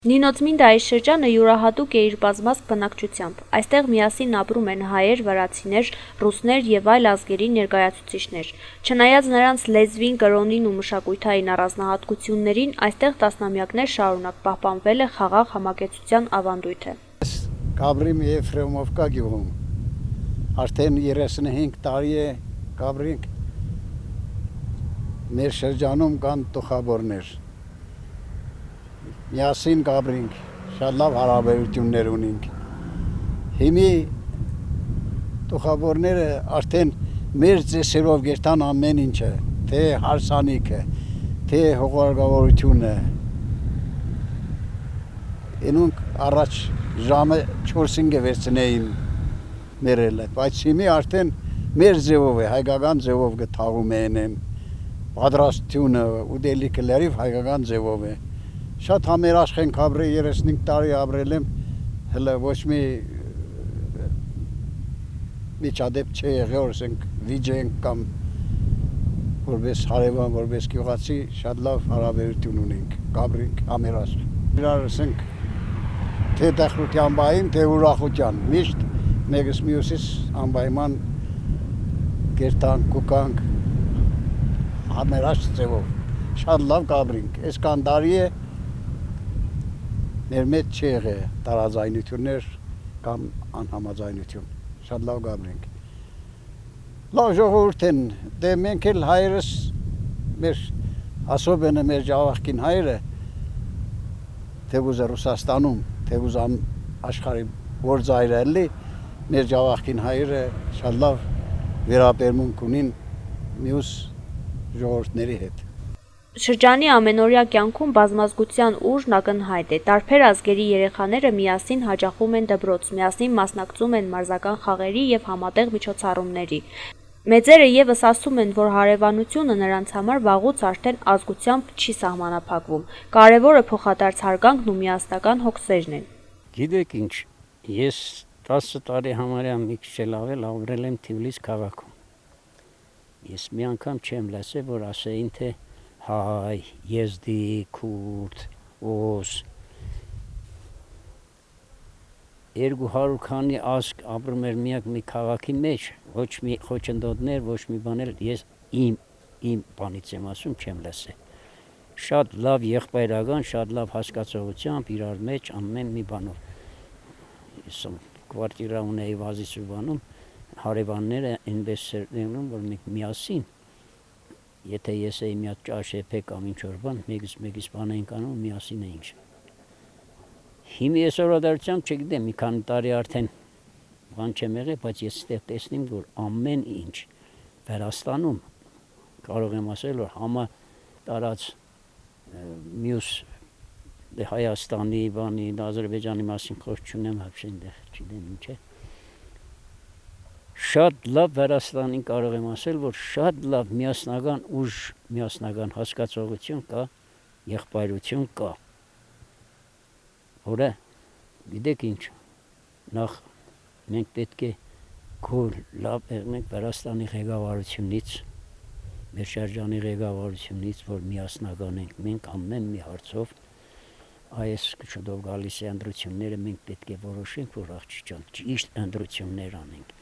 Նինոց-Մինդայի շրջանը յուրահատուկ է իր բազմազգ բնակչությամբ։ Այստեղ միասին ապրում են հայեր, վրացիներ, ռուսներ և այլ ազգերի ներկայացուցիչներ։ Չնայած նրանց լեզվին, կրոնին ու մշակութային առանձնահատկություններին, այստեղ տասնամյակներ շարունակ պահպանվել է խաղաղ համակեցության ավանդույթը։ Գաբրիմ Եֆրեմովկա գյուղում արդեն 35 տարի է Գաբրինք, մեր շրջանում կան տուխաբորներ։ Միասին Գաբրինք, շատ լավ հարաբերություններ ունենք։ Հիմի տուխաբորները արդեն մեր ծեսերով գերտան ամեն ինչը, թե հարսանիքը, թե հողարգավորությունը։ Ինունք առաջ ժամը 4-ը վերցնեին մերել է, բայց հիմի արդեն մեր ձևով է, հայկական ձևով գթաղում են, պատրաստությունը, ուտելիքը լրիվ հայկական ձևով է։ Շատ համերաշխ ենք ապրել, 35 տարի ապրել եմ, հələ ոչ մի միջադեպ չէ եղել, ասենք վիճենք կամ որպես հարևան, որպես գյուղացի շատ լավ հարաբերություն ունենք, Գաբրինք համերաշխ։ Իրար ասենք թե տխրության բային, թե ուրախության, միշտ մեկս մյուսից անպայման գերտանք, կուկանք, համերաշխ ձևով, շատ լավ Գաբրինք, այսքան տարի է մեր մեջ չի եղել տարաձայնություններ կամ անհամաձայնություն, շատ լավ Գաբրինք։ Լավ ժողովուրդ են, դե մենք էլ հայերս, մեր ասոբենը մեր ժավախքին հայերը, թե ուզը Ռուսաստանում, թե ուզը աշխարհի որ ծայրը էլի, մեր ժավախքին հայերը շատ լավ վերաբերմունք ունին մյուս ժողովուրդների հետ։ Շրջանի ամենօրյա կյանքում բազմազգության ուժն ակնհայտ է։ Տարբեր ազգերի երեխաները միասին հաճախում են դպրոց, միասին մասնակցում են մարզական խաղերի և համատեղ միջոցառումների։ Մեծերը ևս ասում են, որ հարևանությունը նրանց համար վաղուց արդեն ազգությամբ չի սահմանափակվում։ Կարևորը փոխադարձ հարգանքն ու միասնական հոգսերն են։ Գիտեք ինչ, ես 10 տարի համարյա մի քիչ էլ ավել ապրել եմ Թիֆլիս քաղաքում։ Ես մի անգամ չեմ լսել, որ ասեին, թե հայ, եզդի, քուրդ, օս, 200 քանի ազգ ապրում էր միակ մի քաղաքի մեջ, ոչ մի խոչընդոտներ, ոչ մի բան էլ ես իմ բանից եմ ասում, չեմ լսել։ Շատ լավ եղբայրական, շատ լավ հասկացողությամբ իրար մեջ ամեն մի բանով։ Ես կվարտիրա ունեի Վազիսու բանում, հարևանները այնպես սերտնում, որ մենք միասին, եթե ես էի մի հատ ճաշ եփե կամ ինչ-որ բան, մեկից բան էինք անում, միասին էինք։ Հիմա ես օրադարձությամբ չգիտեմ, մի քանի տարի արդեն բան չեմ եղել, բայց ես ստեղ տեսնեմ, որ ամեն ինչ Վրաստանում կարող եմ ասել, որ համատարած մյուս Հայաստանի, բանի, Ադրբեջանի մասին խոսք չունեմ, вообще այնտեղ չգիտեմ ինչ է։ Շատ լավ Վրաստանին կարող եմ ասել, որ շատ լավ միասնական ուժ, միասնական հասկացողություն կա, եղբայրություն կա։ Որը գիտեք ինչ, նախ մենք պետք է քոլ լավ եղնենք Վրաստանի ղեկավարությունից, մեր շրջանի ղեկավարությունից, որ միասնական ենք, մենք ամեն մի հարցով, այս շուտով գալիս է ընտրությունները, մենք պետք է որոշենք, որ աղջի ջան, ճիշտ ընտրություններ անենք։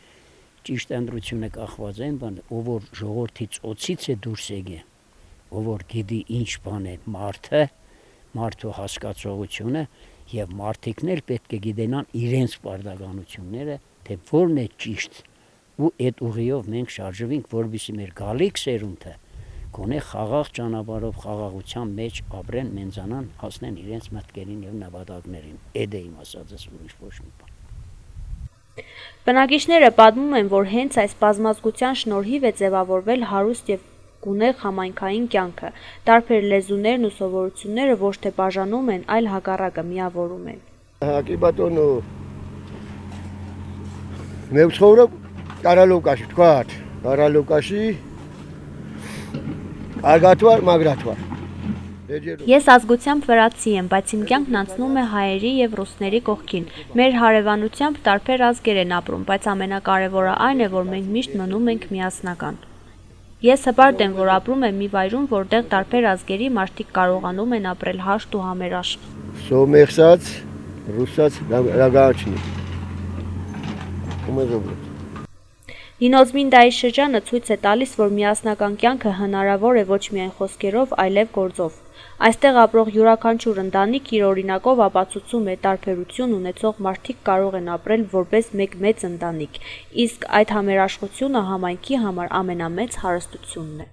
Ճիշտ ընտրությունը կախված այն բանը, ով որ ժողովրդի ծոցից է դուրս եկե, ով որ գիտի ինչ բան է մարդը, մարդու հասկացողությունը եւ մարդիկն էլ պետք է գիտենան իրենց պարտականությունները, թե որն է ճիշտ ու այդ ուղիով մենք շարժվենք, որովհետեւ մեր գալիք սերունդը գոնե խաղաղ ճանապարհով խաղաղության մեջ ապրեն, մենձանան, հասնեն իրենց մտքերին եւ նպատակներին։ Այդ է իմ ասածս, ուրիշ ոչ մի բան։ Բնակիչները պատմում են, որ հենց այս բազմազգության շնորհիվ է ձևավորվել հարուստ և գունեղ համայնքային կյանքը։ Տարբեր լեզուներն ու սովորությունները ոչ թե բաժանում են, այլ հակառակը միավորում են։ Հակի բատոնո Մեր ცხოვრը Կարալուկաշի, თქვათ, Կարալուկաշի արգատվար, մագրատվար։ Ես ազգությամբ վրացի եմ, բայց իմ կյանքն անցնում է հայերի և ռուսների կողքին։ Մեր հարևանությամբ տարբեր ազգեր են ապրում, բայց ամենակարևորը այն է, որ մենք միշտ մնում ենք միասնական։ Ես հպարտ եմ, որ ապրում եմ մի վայրում, որտեղ տարբեր ազգերի մարդիկ կարողանում են ապրել հաշտ ու համերաշխ։ Սոմերսած, ռուսաց, լագաչնի։ Կոմեզոբլոտ։ Հինոզմինդայի շրջանը ցույց է տալիս, որ միասնական կյանքը հնարավոր է ոչ միայն խոսքերով, այլև գործով։ Այստեղ ապրող յուրաքանչյուր ընտանիք իր օրինակով ապացուցում է տարբերություն ունեցող մարդիկ կարող են ապրել որպես մեկ մեծ ընտանիք, իսկ այդ համերաշխությունը համայնքի համար ամենամեծ հարստությունն է։